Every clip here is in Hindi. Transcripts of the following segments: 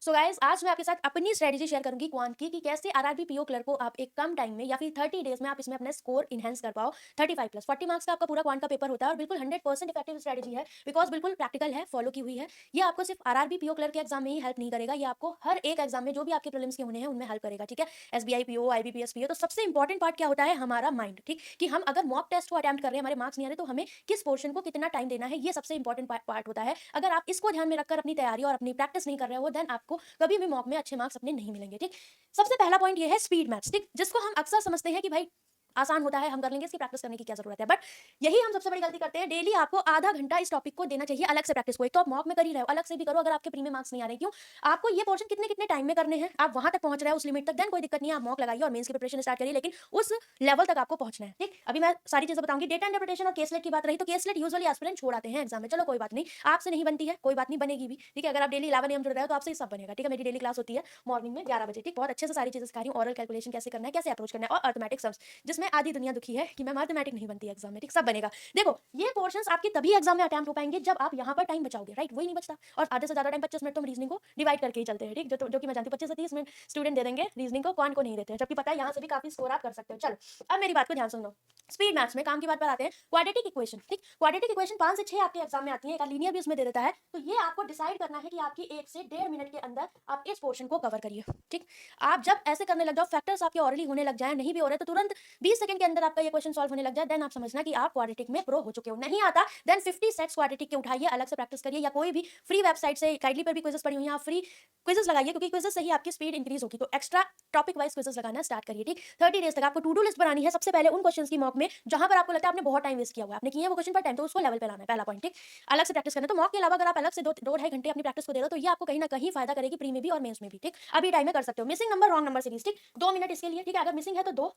सो गाइस, आज मैं आपके साथ अपनी स्ट्रेटजी शेयर करूंगी क्वांट की कि कैसे आरआरबी पीओ क्लर्क को आप एक कम टाइम में या फिर 30 डेज में आप इसमें अपना स्कोर इनहेंस कर पाओ। 35 प्लस 40 मार्क्स का आपका पूरा क्वांट का पेपर होता है और बिल्कुल 100% इफेक्टिव स्ट्रेटजी है, बिकॉज बिल्कुल प्रैक्टिकल है, फॉलो की हुई है। ये आपको सिर्फ आरआरबी पीओ क्लर्क के एग्जाम में ही हेल्प नहीं करेगा, ये आपको हर एक एग्जाम में जो भी आपके प्रीलिम्स के होने हैं उनमें हेल्प करेगा। ठीक है, एसबीआई पीओ, आईबीपीएस पीओ। तो सबसे इंपॉर्टेंट पार्ट क्या होता है? हमारा माइंड। ठीक, कि हम अगर मॉक टेस्ट को अटेम्प्ट कर रहे हैं, हमारे मार्क्स नहीं आ रहे, तो हमें किस पोर्शन को कितना टाइम देना है, ये सबसे इंपॉर्टेंट पार्ट होता है। अगर आप इसको ध्यान में रखकर अपनी तैयारी और अपनी प्रैक्टिस नहीं कर रहे हो, देन आपको कभी भी मॉक में अच्छे मार्क्स अपने नहीं मिलेंगे। ठीक, सबसे पहला पॉइंट ये है स्पीड मैथ्स। ठीक, जिसको हम अक्सर समझते हैं कि भाई आसान होता है, हम कर लेंगे, इसकी प्रैक्टिस करने की क्या जरूरत है, बट यही हम सबसे बड़ी गलती करते हैं। डेली आपको आधा घंटा इस टॉपिक को देना चाहिए अलग से प्रैक्टिस को। एक तो आप मॉक में कर ही रहे हो, अलग से भी करो। अगर आपके प्री में मार्क्स नहीं आ रहे, क्यों? आपको ये पोर्शन कितने कितने टाइम में करने हैं, आप वहां तक पहुंच रहे हो उस लिमिट तक, देन कोई दिक्कत नहीं है, आप मॉक लगाइए और मेंस की प्रिपरेशन स्टार्ट करिए, लेकिन उस लेवल तक आपको पहुंचना है। ठीक, अभी मैं सारी चीजें बताऊंगी। डेटा इंटरप्रिटेशन और केसलेट की बात रही, तो केसलेट यूजुअली एस्पिरेंट छोड़ आते हैं एग्जाम में। चलो कोई बात नहीं, आपसे नहीं बनती है, कोई बात नहीं, बनेगी भी। ठीक है, अगर आप डेली 11 AM जुड़ रहे हो तो आपसे सब बनेगा। ठीक है, मेरी डेली क्लास होती है मॉर्निंग में 11 बजे। ठीक, बहुत अच्छे से सारी चीजें सिखा रही हूँ, ऑरल कैलकुलेशन कैसे करना है, कैसे अप्रोच करना है, और अर्थमेटिक सम्स, जिसमें आधी दुनिया दुखी है कि मैं मैथमेटिक नहीं बनती एग्जाम में। ठीक, सब बनेगा। देखो, ये पोर्शंस आपके तभी एग्जाम में अटेम्प्ट हो पाएंगे जब आप यहाँ पर टाइम बचाओगे, राइट? वही नहीं बचता। और आधे से ज्यादा टाइम 25 मिनट तो हम रीजनिंग को डिवाइड करके ही चलते हैं। ठीक, जो कि मैं जानती हूँ 25 से 30 मिनट स्टूडेंट दे देंगे रीजनिंग को, कौन को नहीं देते हैं, जबकि पता है यहाँ से भी काफी स्कोर आप कर सकते हो। चलो, अब मेरी बात को ध्यान सुनो। स्पीड मैथ्स में काम की बात पर आते हैं। Quadratic equation. ठीक, क्वाड्रेटिक इक्वेशन 5 से 6 आपके एग्जाम में आती है, एक लीनियर भी उसमें दे देता है। तो ये आपको डिसाइड करना है कि आपकी 1 से 1.5 मिनट के अंदर आप इस पोर्शन को कवर करिए। ठीक, आप जब ऐसे करने लग जाओ, फैक्टर्स आपके ऑरली होने लग जाए, नहीं भी हो रहे तो तुरंत 20 सेकंड के अंदर आपका ये क्वेश्चन सॉल्व होने लग जाए, देन आप समझना कि आप क्वाड्रेटिक में प्रो हो चुके हो। नहीं आता, देन 50 सेट्स क्वाड्रेटिक के उठाइए, अलग से प्रैक्टिस करिए, या कोई भी फ्री वेबसाइट से, काइडली पर भी क्विजेस पड़ी हुई हैं, आप फ्री क्विजेस लगाइए, क्योंकि क्विजेस से ही आपकी स्पीड इंक्रीज होगी। तो एक्स्ट्रा टॉपिक वाइज क्विजेस लगाना स्टार्ट करिए। ठीक, 30 डेज तक आपको टू डू लिस्ट बनानी है। सबसे पहले उन क्वेश्चंस की मॉक में जहां पर आपको लगता है आपने बहुत टाइम वेस्ट किया हुआ है, आपने किए हैं वो क्वेश्चन पर टाइम, तो उसको लेवल पे लाना है, पहला पॉइंट। ठीक, अलग से प्रैक्टिस करना। तो मॉक के अलावा अगर आप अलग से दो ढाई घंटे अपनी प्रैक्टिस को दे रहे हो, तो ये आपको कहीं ना कहीं फायदा करेगी, प्री में भी और मेंस में भी। ठीक, अभी टाइम में कर सकते हो। Missing number, wrong number series. ठीक, 2 मिनट इसके लिए। ठीक है, अगर मिसिंग है तो 2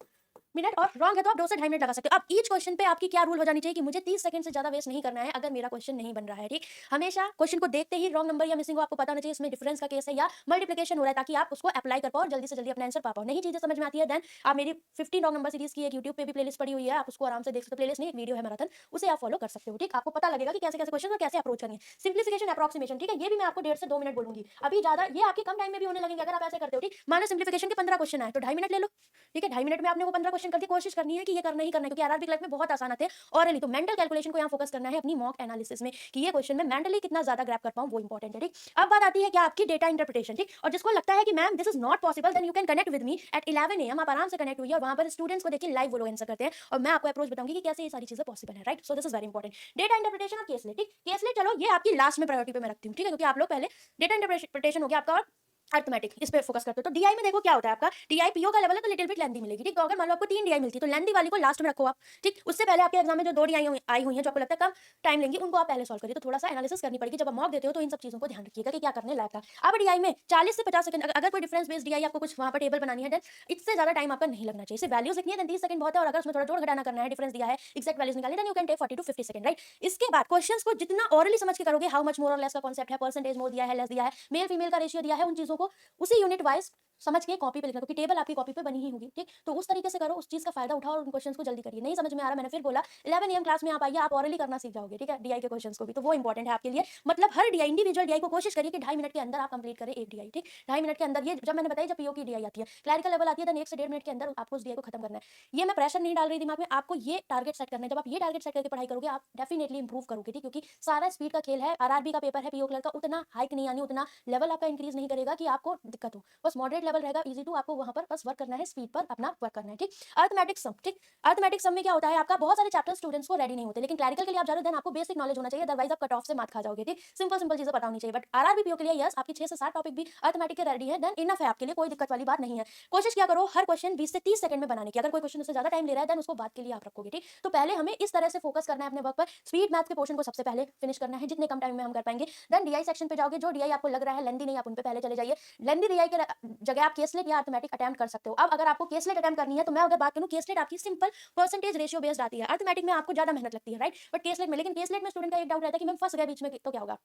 मिनट, और रॉन्ग है तो आप 2 से ढाई मिनट लगा सकते हो। अब ईच क्वेश्चन पे आपकी क्या रूल हो जानी चाहिए कि मुझे 30 सेकंड से ज्यादा वेस्ट नहीं करना है अगर मेरा क्वेश्चन नहीं बन रहा है। ठीक, हमेशा क्वेश्चन को देखते ही रॉन्ग नंबर या मिसिंग को आपको पता होना चाहिए, इसमें डिफरेंस का केस है या मल्टीप्लिकेशन हो रहा है, ताकि आप उसको अप्लाई कर पाओ और जल्दी से जल्दी अपना आंसर पा पाओ। नहीं चीजें समझ में आती है, देन आप मेरी 15 रॉन्ग नंबर सीरीज की एक यूट्यूब पे भी प्लेलिस्ट पड़ी हुई है, आप उसको आराम से देख सकते हो। प्लेलिस्ट नहीं, एक वीडियो है मैराथन, उसे आप फॉलो कर सकते हो। ठीक, आपको पता लगेगा कि कैसे कैसे क्वेश्चन और कैसे अप्रोच करनी है। Simplification, approximation. ठीक है, ये भी मैं आपको 1.5 से 2 मिनट बोलूंगी। अभी ज्यादा ये आपके कम टाइम में भी होने लगेंगे अगर आप ऐसे करते हो। ठीक, मानो सिंप्लीफिकेशन के 15 क्वेश्चन आए तो 2.5 मिनट ले लो। ठीक है, 2.5 मिनट में आपने वो 15 क्वेश्चन करके कोशिश करनी है कि ये करना ही करना है, क्योंकि आरआरबी क्लर्क में बहुत आसान आते हैं ऑरली। तो मेंटल कैलकुलेशन को यहाँ फोकस करना है अपनी मॉक एनालिसिस में, कि ये क्वेश्चन में मेंटली कितना ज्यादा ग्रैब कर पाऊं, वो इंपॉर्टेंट है। ठीक, अब बात आती है क्या आपकी डेटा इंटरप्रिटेशन। ठीक, और जिसको लगता है कि ma'am this is not possible, then you can connect with me at 11 AM। आप आराम से कनेक्ट हुई और वहां पर स्टूडेंट्स को देखिए लाइव वो लोग आंसर करते हैं, और मैं आपको अप्रोच बताऊंगी कि कैसे ये सारी चीजें पॉसिबल है। Right, so this is very important. Data interpretation और केसलेट। ठीक, केसलेट चलो ये आपकी लास्ट में प्रायोरिटी पे मैं रखती हूँ। ठीक है, क्योंकि आप लोग पहले डेटा इंटरप्रिटेशन हो गया आपका और अर्थमेटिक, इस पे फोकस करते हो। तो डीआई में देखो क्या होता है, आपका डीआई पीओ का लेवल है तो लिटिल बिट लेंथी मिलेगी। ठीक, तो अगर मान लो आपको 3 डीआई मिलती है तो लेंथी वाली को लास्ट में रखो आप। ठीक, उससे पहले आपके एग्जाम में जो 2 डीआई आई हुई है जो आपको लगता है कम टाइम लेंगी, उनको आप पहले सॉल्व करिए। तो थोड़ा सा एनालिसिस करनी पड़ेगी जब आप मॉक देते हो, तो इन सब चीजों को ध्यान रखिएगा कि क्या करने लायक था। अब डीआई में 40 से 50 सेकंड, अगर कोई डिफरेंस बेस्ड डीआई आपको कुछ वहां पर टेबल बनानी है, देन इससे ज्यादा टाइम आपका नहीं लगना चाहिए। सिर्फ वैल्यूज लिखनी है, देन 30 सेकंड बहुत है, और अगर उसमें थोड़ा जोड़ घटाना करना है, डिफरेंस दिया है, एक्जैक्ट वैल्यूज निकालनी, then you can take 40 to 50 second. Right, इसके बाद क्वेश्चंस को जितना ओरली समझ के करोगे, हाउ मच मोर और लेस का कॉन्सेप्ट है, परसेंटेज मोर दिया है, लेस दिया है, मेल फीमेल का रेशियो दिया है, उन चीजों को उसी यूनिट वाइज समझ के कॉपी पे लिखना, क्योंकि टेबल आपकी कॉपी पे बनी ही होगी। ठीक, तो उस तरीके से करो, उस चीज का फायदा उठाओ और उन क्वेश्चंस को जल्दी करिए। नहीं समझ में आ रहा, मैंने फिर बोला 11 AM क्लास में आप आइए, आप ऑरली करना सीख जाओगे। ठीक है, डीआई के क्वेश्चंस को भी, तो वो इंपॉर्टेंट है आपके लिए। मतलब हर डीआई, इंडिविजुअल डीआई को कोशिश करिए कि 2.5 मिनट के अंदर आप कंप्लीट करें एक डीआई। ठीक, 2.5 मिनट के अंदर, ये जब मैंने बताया जब पीओ की डीआई आती है, क्लैरिकल लेवल आती है, देन 1 से 1.5 मिनट के अंदर आपको उस डीआई को खत्म करना है। ये मैं प्रेशर नहीं डाल रही दिमाग में, आपको ये टारगेट सेट करना है। जब आप ये टारगेट सेट करके पढ़ाई करोगे, आप डेफिनेटली इंप्रूव करोगे। ठीक, क्योंकि सारा स्पीड का खेल है, आरआरबी का पेपर है, पीओ क्लर्क का उतना हाइक नहीं आनी, उतना लेवल आपका इंक्रीज नहीं करेगा कि आपको दिक्कत हो। बस मॉडरेट लेवल रहेगा, इजी टू, आपको वहां पर बस वर्क करना है, स्पीड पर अपना वर्क करना है। ठीक, अर्थमेटिक सम। ठीक, अर्थमेटिक सम में क्या होता है, आपका बहुत सारे चैप्टर स्टूडेंट्स को रेडी नहीं होते, लेकिन क्लैरिकल के लिए आप जा रहे हो, देन आपको बेसिक नॉलेज होना चाहिए, अदरवाइज आप कट ऑफ से मात खा जाओगे। ठीक, सिंपल सिंपल चीजें पता होनी चाहिए। बट आरआरबी पीओ के लिए यस, आपकी 6 से 7 टॉपिक भी अर्थमेटिक के रेडी है, देन इनफ है आपके लिए, कोई दिक्कत वाली बात नहीं है। कोशिश क्या करो हर क्वेश्चन 20 से 30 सेकंड में बनाने की। अगर कोई क्वेश्चन उससे ज्यादा टाइम ले रहा है, देन उसको बात के लिए आप रखोगे। ठीक, तो पहले हमें इस तरह से फोकस करना है अपने वर्क पर। स्पीड मैथ के पोर्शन को सबसे पहले फिनिश करना है, जितने कम टाइम में हम कर पाएंगे। देन डीआई सेक्शन पे जाओगे, जो डीआई आपको लग रहा है लेंदी नहीं, आप उन पे पहले चले जाइए। लेंदी डीआई के जगह आप केसलेट या अर्थमेटिक अटेम्प्ट कर सकते हो। अब अगर आपको केसलेट अटेम्प्ट करनी है तो मैं अगर बात करूं, केसलेट आपकी सिंपल परसेंटेज रेशियो बेस्ड आती है, अर्थमेटिक में आपको ज्यादा मेहनत लगती है, राइट। बट केसलेट में, लेकिन केसलेट में स्टूडेंट का एक डाउट रहता है कि मैम फंस गया बीच में तो क्या होगा।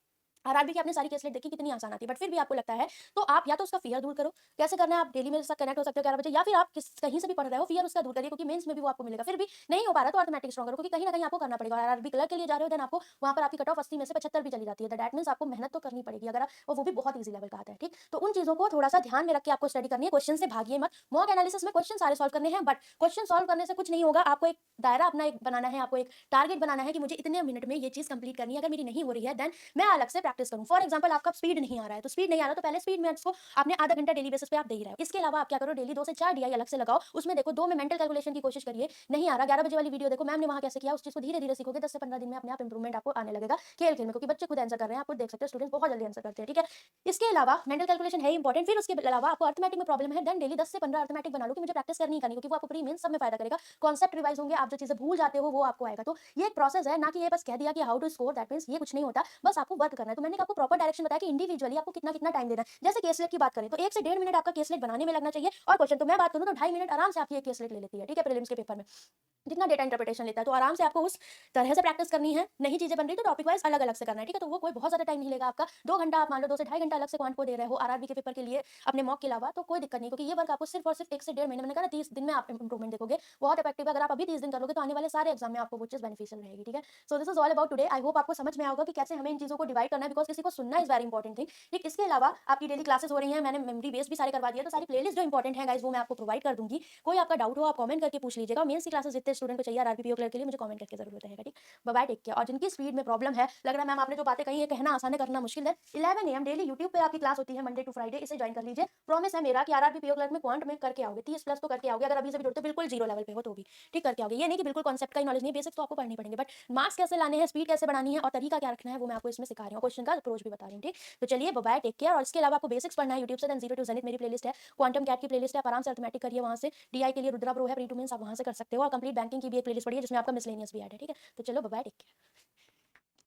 आरआरबी की आपने सारी केसलेट देखी कितनी आसान आती है, बट फिर भी आपको लगता है तो आप या तो उसका फियर दूर करो। कैसे करना है, आप डेली मेरे साथ कनेक्ट हो सकते हो 11 बजे, या फिर आप कहीं से भी पढ़ रहे हो, फियर उसका दूर करिए, क्योंकि मेंस में भी वो आपको मिलेगा। फिर भी नहीं हो पा रहा तो अर्थमेटिक स्ट्रॉन्ग करो, क्योंकि कहीं ना कहीं आपको करना पड़ेगा। आरआरबी क्लर्क के लिए जा रहे हो, देन आपको वहां पर आपकी कट ऑफ 80 में से 75 भी चली जाती है, दैट मींस आपको मेहनत तो करनी पड़ेगी अगर और वो भी बहुत ईजी लेवल का आता है, ठीक। तो उन चीजों को थोड़ा सा ध्यान में रख के आपको स्टडी करनी है, क्वेश्चन से भागिए मत। मॉक एनालिसिस में क्वेश्चन सारे सॉल्व करने हैं, बट क्वेश्चन सॉल्व करने से कुछ नहीं होगा। आपको एक दायरा अपना एक बनाना है, आपको एक टारगेट बनाना है कि मुझे इतने मिनट में ये चीज कंप्लीट करनी है। अगर मेरी नहीं हो रही है देन मैं अलग से प्रैक्टिस करूं। फॉर एग्जांपल आपका स्पीड नहीं आ रहा है, तो स्पीड नहीं आ रहा तो पहले स्पीड में इसको आपने आधा घंटा डेली बेसिस पे आप दे ही रहे हो। इसके अलावा आप क्या करो, डेली 2 से 4 डीआई अलग से लगाओ, उसमें देखो 2 में मेंटल कैलकुलेशन की कोशिश करिए। नहीं आ रहा, 11 बजे वाली वीडियो देखो, मैम ने वहां कैसे किया, उस चीज को धीरे धीरे सीखोगे, 10 से 15 दिन में अपने आप इंप्रूवमेंट आपको आने लगेगा खेल खेल में, क्योंकि बच्चे खुद आंसर कर रहे हैं, आप खुद देख सकते हो स्टूडेंट्स बहुत जल्दी आंसर करते हैं, ठीक है। इसके अलावा मेंटल कैलकुलेशन है इंपॉर्टेंट। फिर उसके अलावा आपको अर्थमेटिक में प्रॉब्लम है, देन डेली 10 से 15 अर्थमेटिक बना लो कि मुझे प्रैक्टिस करनी ही करनी, क्योंकि वो आपको प्री मेंस सब में फायदा करेगा। कॉन्सेप्ट रिवाइज होंगे, आप जो चीजें भूल जाते हो वो आपको आएगा। तो ये एक प्रोसेस है, ना कि ये बस कह दिया कि how to score, that means ये कुछ नहीं होता, बस आपको वर्क करना है। तो मैंने आपको प्रॉपर डायरेक्शन बताया कि इंडिविजुअली आपको कितना कितना टाइम देना है। जैसे केसलेट की बात करें तो 1 से 1.5 मिनट आपका केसलेट बनाने में लगना चाहिए, और क्वेश्चन तो मैं बात करूं तो 2.5 मिनट आराम से आपकी एक केसलेट ले लेती है, ठीक है, प्रीलिम्स के पेपर में जितना डेटा इंटरप्रिटेशन लेता है। तो आराम से आपको उस तरह से प्रैक्टिस करनी है। नई चीजें बन रही तो टॉपिक वाइज अलग अलग से करना है, ठीक है। तो वो कोई बहुत ज्यादा टाइम नहीं लेगा आपका, 2 घंटा आप मान लो, 2 से 2.5 घंटा अलग से क्वांट को दे रहे हो आरआरबी के पेपर के लिए अपने मॉक के अलावा, तो कोई दिक्कत नहीं, क्योंकि ये वर्क आपको सिर्फ और सिर्फ 1 से 1.5 महीने, मैंने कहा 30 दिन में आप इंप्रूवमेंट देखोगे, बहुत इफेक्टिव है। अगर आप अभी 30 दिन करोगे तो आने वाले सारे एग्जाम में आपको वो चीज बेनिफिशियल रहेगी, ठीक है। So this is all about today. I hope आपको समझ में आएगा कि कैसे हमें इन चीजों को डिवाइड करना है, बिकॉज किसी को सुनना इज वेरी इंपॉर्टेंट थिंग, ठीक। इसके अलावा आपकी डेली क्लासेस हो रही है, मैंने मेमोरी बेस्ड भी सारे करवा दिया, तो सारी प्लेलिस्ट जो इंपॉर्टेंट है गाइस वो मैं आपको प्रोवाइड कर दूंगी। कोई आपका डाउट हो आप कमेंट करके पूछ लीजिएगा। मेंस की क्लासेस जितने स्टूडेंट को चाहिए आरआरबी पीओ क्लियर के लिए मुझे कमेंट करके जरूरत है, ठीक। Bye bye, take care. और जिनकी स्पीड में प्रॉब्लम है, लग रहा है मैम आपने जो बातें कही है कहना आसान है करना मुश्किल है, 11 AM डेली यूट्यूब पे आपकी क्लास होती है मंडे टू फ्राइडे, इसे ज्वाइन कर लीजिए। प्रॉमिस है मेरा कि आरआरबी पीओ क्लर्क में क्वांट में करके आओगे, 30 प्लस तो करके आओगे। अगर अभी से भी जुड़ते बिल्कुल जीरो लेवल पे हो तो भी ठीक करके आओगे। ये नहीं कि बिल्कुल कॉन्सेप्ट का ही नॉलेज नहीं, बेसिक्स तो आपको पढ़नी पड़ेंगे, बट मार्क्स कैसे लाने हैं, स्पीड कैसे बढ़ानी है और तरीका क्या रखना है वो मैं आपको इसमें सिखा रही हूँ, क्वेश्चन का अप्रोच भी बता रही हूँ, ठीक। तो चलिए बाय, टेक केयर। और इसके अलावा आपको बेसिक्स पढ़ना है यूट्यूब से, देन जीरो टू जेनिथ मेरी प्लेलिस्ट है, क्वांटम कैट की प्लेलिस्ट है, आप आराम से अर्थमेटिक करिए वहां से। डीआई के लिए रुद्रा प्रो है, प्री टू मेंस आप वहां से कर सकते हो, और कंप्लीट बैंकिंग की भी एक प्लेलिस्ट पढ़िए जिसमें आपका मिसलेनियस भी ऐड है, ठीक है। तो चलो बाय, टेक केयर।